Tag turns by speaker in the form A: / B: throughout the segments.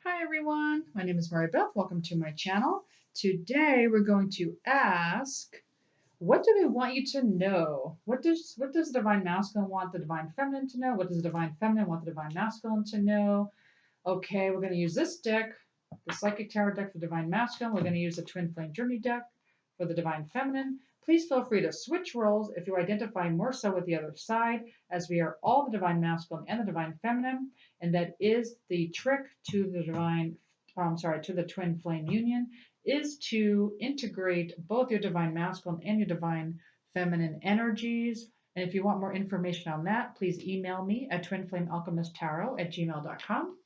A: Hi everyone, my name is Mary Beth. Welcome to my channel. Today we're going to ask, what do they want you to know? What does the Divine Masculine want the Divine Feminine to know? What does the Divine Feminine want the Divine Masculine to know? Okay, we're going to use this deck, the Psychic Tarot deck for Divine Masculine. We're going to use the Twin Flame Journey deck for the Divine Feminine. Please feel free to switch roles if you identify more so with the other side, as we are all the Divine Masculine and the Divine Feminine, and that is the trick to the to the Twin Flame Union, is to integrate both your Divine Masculine and your Divine Feminine energies. And if you want more information on that, please email me at twinflamealchemisttarot@gmail.com.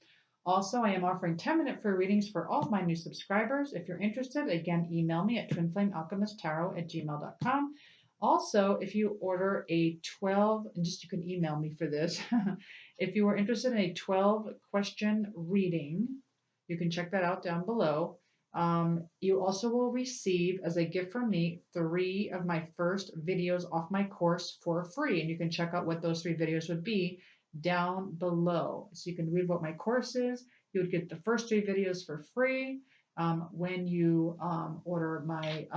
A: Also, I am offering 10-minute free readings for all of my new subscribers. If you're interested, again, email me at twinflamealchemisttarot@gmail.com. Also, if you order a 12, and just you can email me for this. If you are interested in a 12-question reading, you can check that out down below. You also will receive, as a gift from me, 3 of my first videos off my course for free. And you can check out what those 3 videos would be down below. So you can read what my course is. You would get the first 3 videos for free when you order my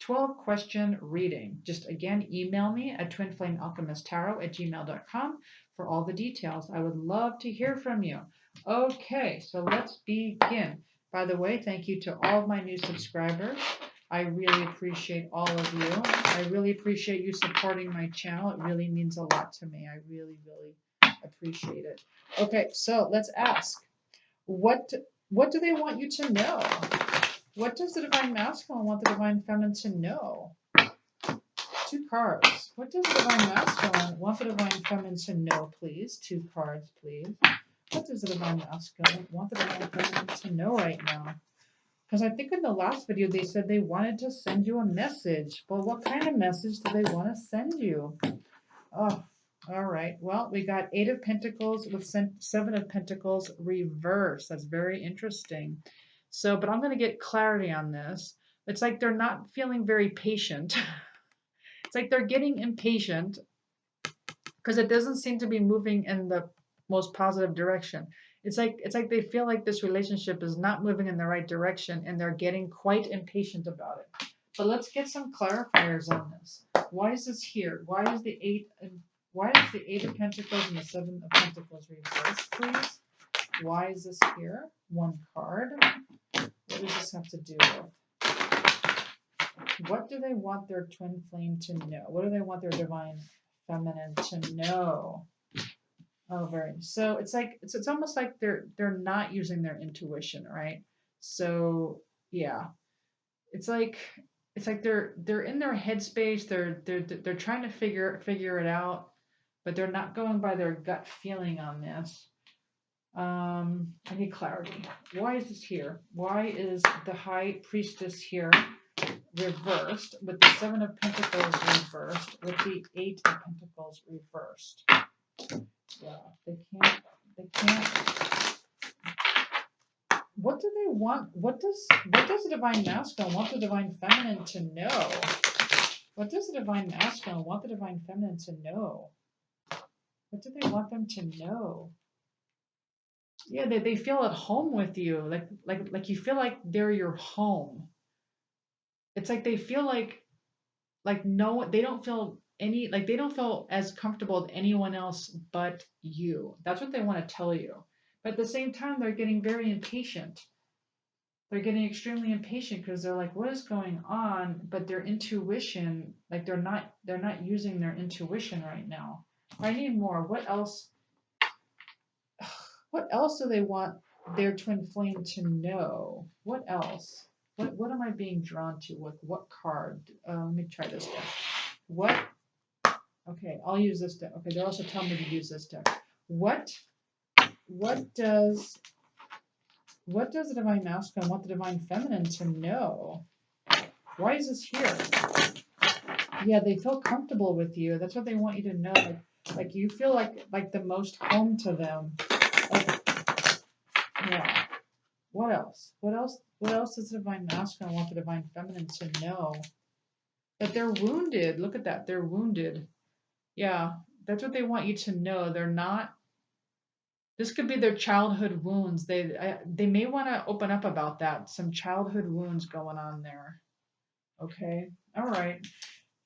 A: 12-question reading. Just again, email me at twinflamealchemisttarot@gmail.com for all the details. I would love to hear from you. Okay, so let's begin. By the way, thank you to all of my new subscribers. I really appreciate all of you. I really appreciate you supporting my channel. It really means a lot to me. I really, really appreciate it. Okay, so let's ask, what do they want you to know? What does the Divine Masculine want the Divine Feminine to know? 2 cards. What does the Divine Masculine want the Divine Feminine to know, please? 2 cards, please. What does the Divine Masculine want the Divine Feminine to know right now? Because I think in the last video they said they wanted to send you a message. But what kind of message do they want to send you? Oh, all right. Well, we got 8 of Pentacles with 7 of Pentacles reversed. That's very interesting. So, but I'm going to get clarity on this. It's like they're not feeling very patient. It's like they're getting impatient because it doesn't seem to be moving in the most positive direction. It's like they feel like this relationship is not moving in the right direction and they're getting quite impatient about it. But let's get some clarifiers on this. Why is this here? Why is the 8 of Pentacles and the 7 of Pentacles reversed, please? Why is this here? 1 card. What does this have to do with? What do they want their twin flame to know? What do they want their Divine Feminine to know? Oh, very. So it's like it's almost like they're not using their intuition, right? So yeah, it's like they're in their headspace. They're trying to figure it out, but they're not going by their gut feeling on this. I need clarity. Why is this here? Why is the High Priestess here reversed with the 7 of Pentacles reversed with the 8 of Pentacles reversed? Yeah, they can't. What do they want? What does the Divine Masculine want the Divine Feminine to know? What does the Divine Masculine want the Divine Feminine to know? What do they want them to know? Yeah, they feel at home with you. Like you feel like they're your home. It's like they feel like no, they don't feel they don't feel as comfortable with anyone else but you. That's what they want to tell you. But at the same time, they're getting very impatient. They're getting extremely impatient because they're like, what is going on? But their intuition, like they're not using their intuition right now. I need more. What else? What else do they want their twin flame to know? What else? What am I being drawn to? What card? Let me try this deck. What? Okay, I'll use this deck. Okay, they're also telling me to use this deck. What does the Divine Masculine want the Divine Feminine to know? Why is this here? Yeah, they feel comfortable with you. That's what they want you to know. Like you feel like the most home to them. Yeah. What else? What else does the Divine Masculine want the Divine Feminine to know? That they're wounded. Look at that. They're wounded. Yeah, that's what they want you to know. They're not This could be their childhood wounds. They may want to open up about that. Some childhood wounds going on there. Okay. All right.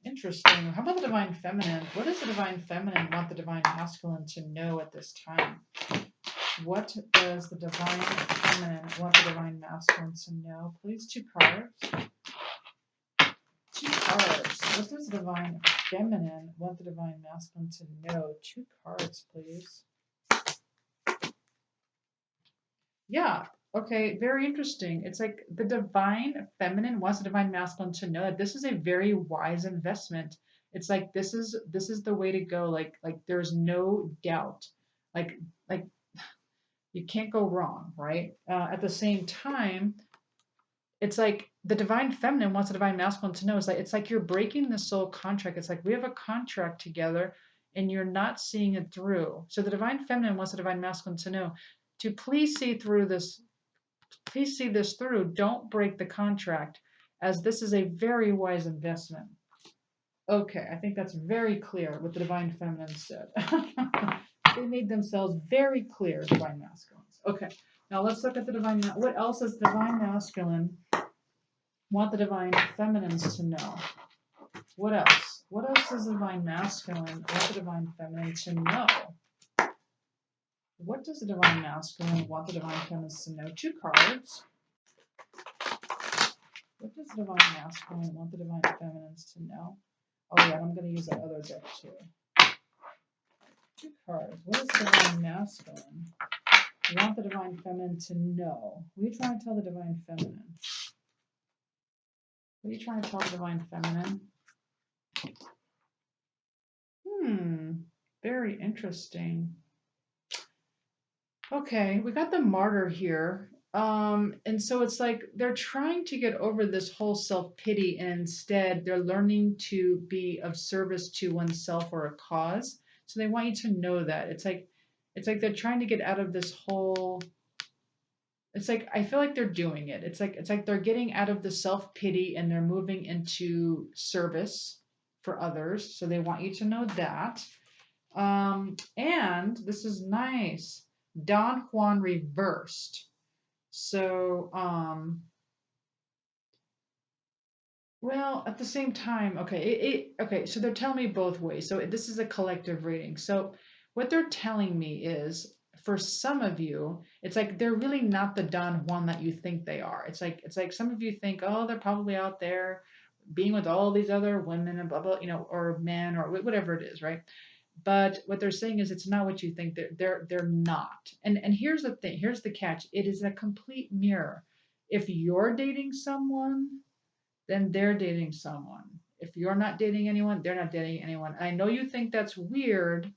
A: Interesting. How about the divine feminine? What does the divine feminine want the divine masculine to know at this time? What does the divine feminine want the divine masculine to know? Please, two cards. Two cards. What does the divine feminine want the divine masculine to know? Two cards, please. Yeah. Okay. Very interesting. It's like the divine feminine wants the divine masculine to know that this is a very wise investment. It's like this is the way to go. Like there's no doubt. Like like you can't go wrong, right? At the same time, it's like the divine feminine wants the divine masculine to know. It's like you're breaking the soul contract. It's like we have a contract together, and you're not seeing it through. So the divine feminine wants the divine masculine to know to please see through this. Please see this through. Don't break the contract, as this is a very wise investment. Okay, I think that's very clear what the divine feminine said. They made themselves very clear, divine masculines. Okay, now let's look at the divine. What else does divine masculine want the divine feminines to know? What else? What else does the divine masculine want the divine feminine to know? What does the divine masculine want the divine feminines to know? Two cards. What does the divine masculine want the divine feminines to know? Oh yeah, I'm going to use that other deck too. Two cards. What does the divine masculine want the divine feminine to know? What are you trying to tell the divine feminine? What are you trying to tell the divine feminine? Very interesting. Okay, we got the martyr here. And so it's like they're trying to get over this whole self-pity, and instead they're learning to be of service to oneself or a cause. So they want you to know that. It's like they're trying to get out of this whole. It's like I feel like they're doing it. It's like they're getting out of the self-pity and they're moving into service for others. So they want you to know that. And this is nice. Don Juan reversed. So, well, at the same time, okay, so they're telling me both ways. So this is a collective reading. So what they're telling me is for some of you, it's like they're really not the Don Juan that you think they are. It's like some of you think, oh, they're probably out there being with all these other women and blah blah, or men or whatever it is, right? But what they're saying is it's not what you think. They're not. And here's the thing. Here's the catch. It is a complete mirror. If you're dating someone, then they're dating someone. If you're not dating anyone, they're not dating anyone. And I know you think that's weird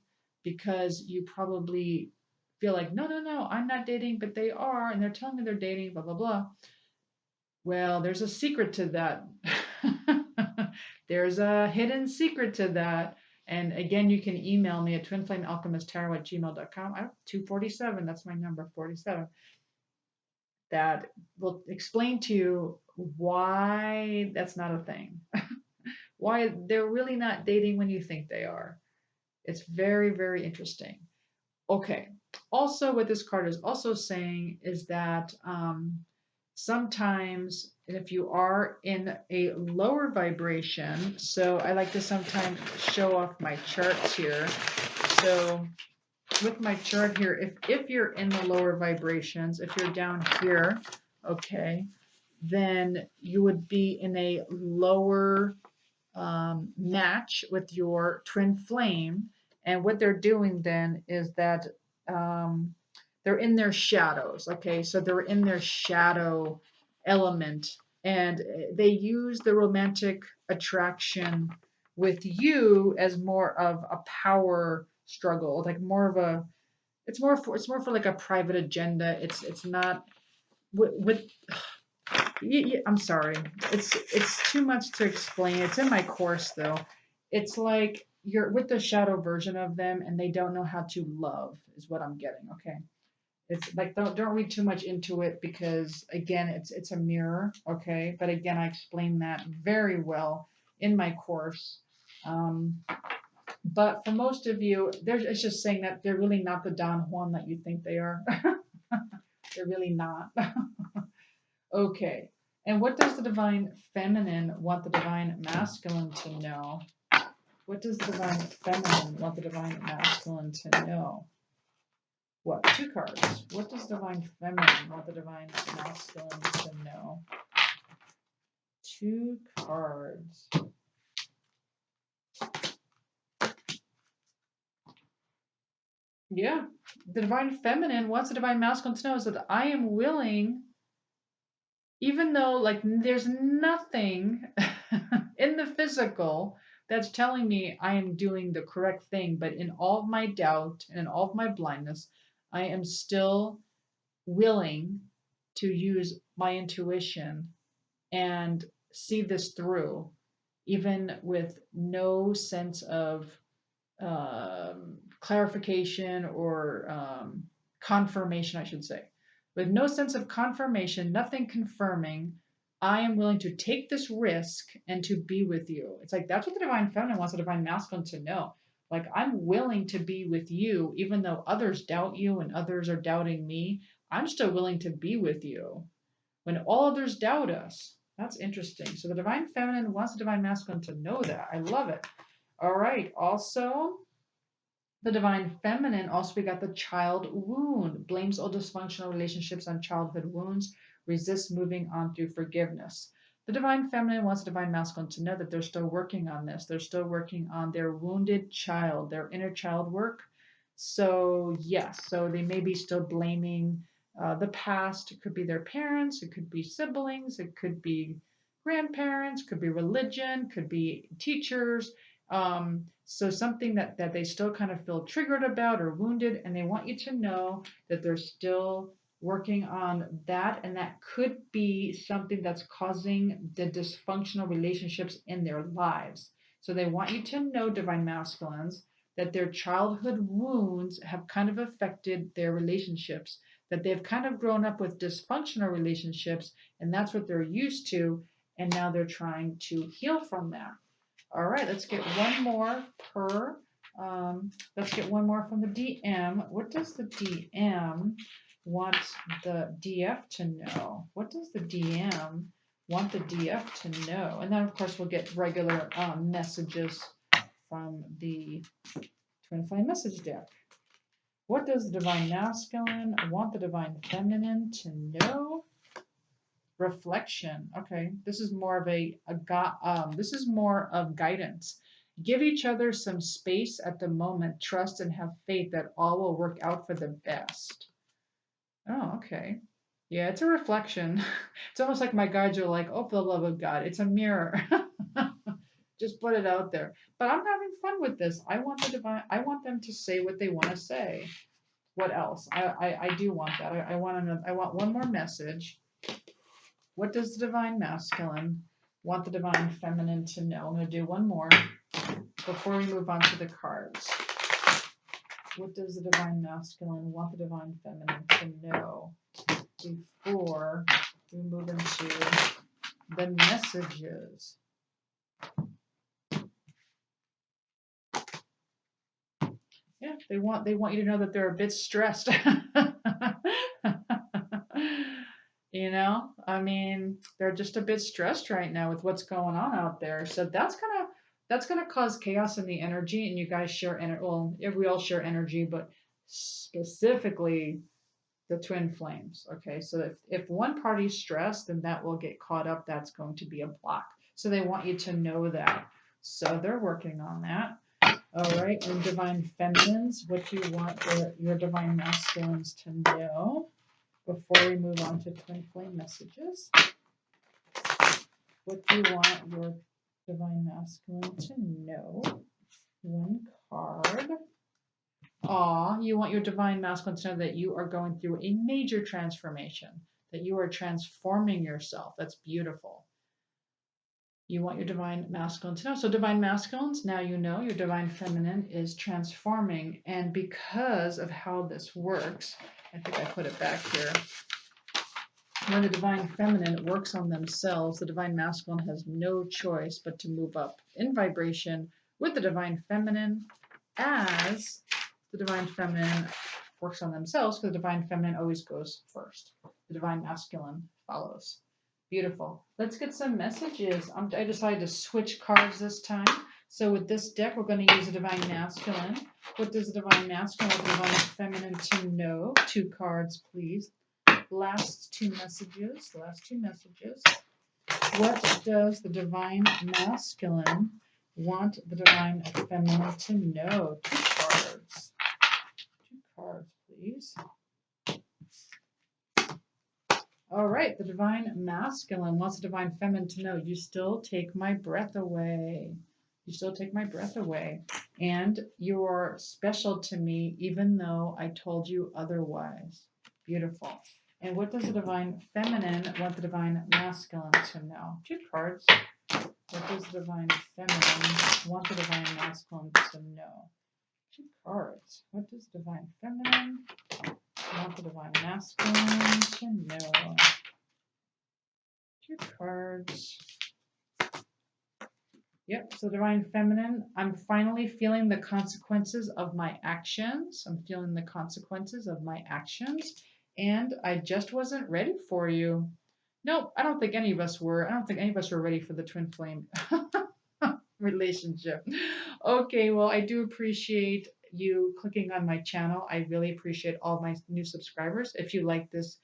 A: because you probably feel like, no, no, no, I'm not dating, but they are, and they're telling me they're dating, blah, blah, blah. Well, there's a secret to that. There's a hidden secret to that. And again, you can email me at twinflamealchemisttarot@gmail.com. I have 247, that's my number, 47. That will explain to you why that's not a thing. Why they're really not dating when you think they are. It's very, very interesting. Okay. Also, what this card is also saying is that sometimes if you are in a lower vibration, so I like to sometimes show off my charts here. So with my chart here, if you're in the lower vibrations, if you're down here, okay, then you would be in a lower match with your twin flame. And what they're doing then is that they're in their shadows. Okay, so they're in their shadow element, and they use the romantic attraction with you as more of a power struggle, like more of a. It's more for like a private agenda. It's not with I'm sorry. It's too much to explain. It's in my course though. It's like you're with the shadow version of them and they don't know how to love is what I'm getting. Okay. It's like don't read too much into it because again it's a mirror, okay? But again I explain that very well in my course. But for most of you, it's just saying that they're really not the Don Juan that you think they are. They're really not. Okay. And what does the divine feminine want the divine masculine to know? What does the divine feminine want the divine masculine to know? What? 2 cards. What does divine feminine want the divine masculine to know? 2 cards. Yeah. The divine feminine wants the divine masculine to know is that I am willing, even though like there's nothing in the physical that's telling me I am doing the correct thing, but in all of my doubt and in all of my blindness, I am still willing to use my intuition and see this through, even with no sense of clarification or confirmation, I should say. With no sense of confirmation, nothing confirming, I am willing to take this risk and to be with you. It's like that's what the divine feminine wants the divine masculine to know. Like, I'm willing to be with you, even though others doubt you and others are doubting me. I'm still willing to be with you when all others doubt us. That's interesting. So the divine feminine wants the divine masculine to know that. I love it. All right. Also, the divine feminine, also we got the child wound, blames all dysfunctional relationships on childhood wounds, resists moving on through forgiveness. The divine feminine wants the divine masculine to know that they're still working on this. They're still working on their wounded child, their inner child work. So, yes, so they may be still blaming the past. It could be their parents, it could be siblings, it could be grandparents, could be religion, could be teachers. So something that they still kind of feel triggered about or wounded, and they want you to know that they're still working on that, and that could be something that's causing the dysfunctional relationships in their lives. So they want you to know, divine masculines, that their childhood wounds have kind of affected their relationships, that they've kind of grown up with dysfunctional relationships, and that's what they're used to, and now they're trying to heal from that. All right, let's get one more per. Let's get one more from the DM. What does the DM want the DF to know? What does the DM want the DF to know? And then, of course, we'll get regular messages from the Twin Flame message deck. What does the divine masculine want the divine feminine to know? Reflection. Okay, this is more of this is more of guidance. Give each other some space at the moment. Trust and have faith that all will work out for the best. Oh, okay. Yeah, it's a reflection. It's almost like my guides are like, oh, for the love of God, it's a mirror. Just put it out there. But I'm having fun with this. I want them to say what they want to say. What else? I do want that. I want one more message. What does the divine masculine want the divine feminine to know? I'm going to do one more before we move on to the cards. What does the divine masculine want the divine feminine to know before we move into the messages? Yeah, they want you to know that they're a bit stressed. You know, I mean, they're just a bit stressed right now with what's going on out there. So that's gonna cause chaos in the energy, and you guys share energy. Well, if we all share energy, but specifically the twin flames. Okay, so if one party's stressed, then that will get caught up. That's going to be a block. So they want you to know that. So they're working on that. All right, and divine feminines, what do you want your divine masculines to know before we move on to twin flame messages? What do you want your divine masculine to know? One card. You want your divine masculine to know that you are going through a major transformation, that you are transforming yourself. That's beautiful. You want your divine masculine to know. So divine masculines, now you know your divine feminine is transforming. And because of how this works, I think I put it back here. When the divine feminine works on themselves, the divine masculine has no choice but to move up in vibration with the Divine Feminine as the Divine Feminine works on themselves, because the Divine Feminine always goes first. The Divine Masculine follows. Beautiful. Let's get some messages. I decided to switch cards this time. So with this deck, we're going to use the Divine Masculine. What does the Divine Masculine or the Divine Feminine to know? 2 cards, please. Last 2 messages. What does the Divine Masculine want the Divine Feminine to know? 2 cards. 2 cards, please. All right, the Divine Masculine wants the Divine Feminine to know, you still take my breath away. You still take my breath away. And you're special to me, even though I told you otherwise. Beautiful. And what does the Divine Feminine want the Divine Masculine to know? 2 cards. What does the Divine Feminine want the Divine Masculine to know? 2 cards. What does the Divine Feminine want the Divine Masculine to know? 2 cards. Yep, so Divine Feminine, I'm finally feeling the consequences of my actions. I'm feeling the consequences of my actions, and I just wasn't ready for you. Nope, I don't think any of us were. I don't think any of us were ready for the twin flame relationship. Okay, well, I do appreciate you clicking on my channel. I really appreciate all my new subscribers. If you like this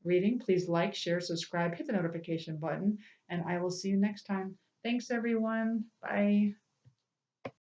A: reading, please like, share, subscribe, hit the notification button, and I will see you next time. Thanks, everyone. Bye.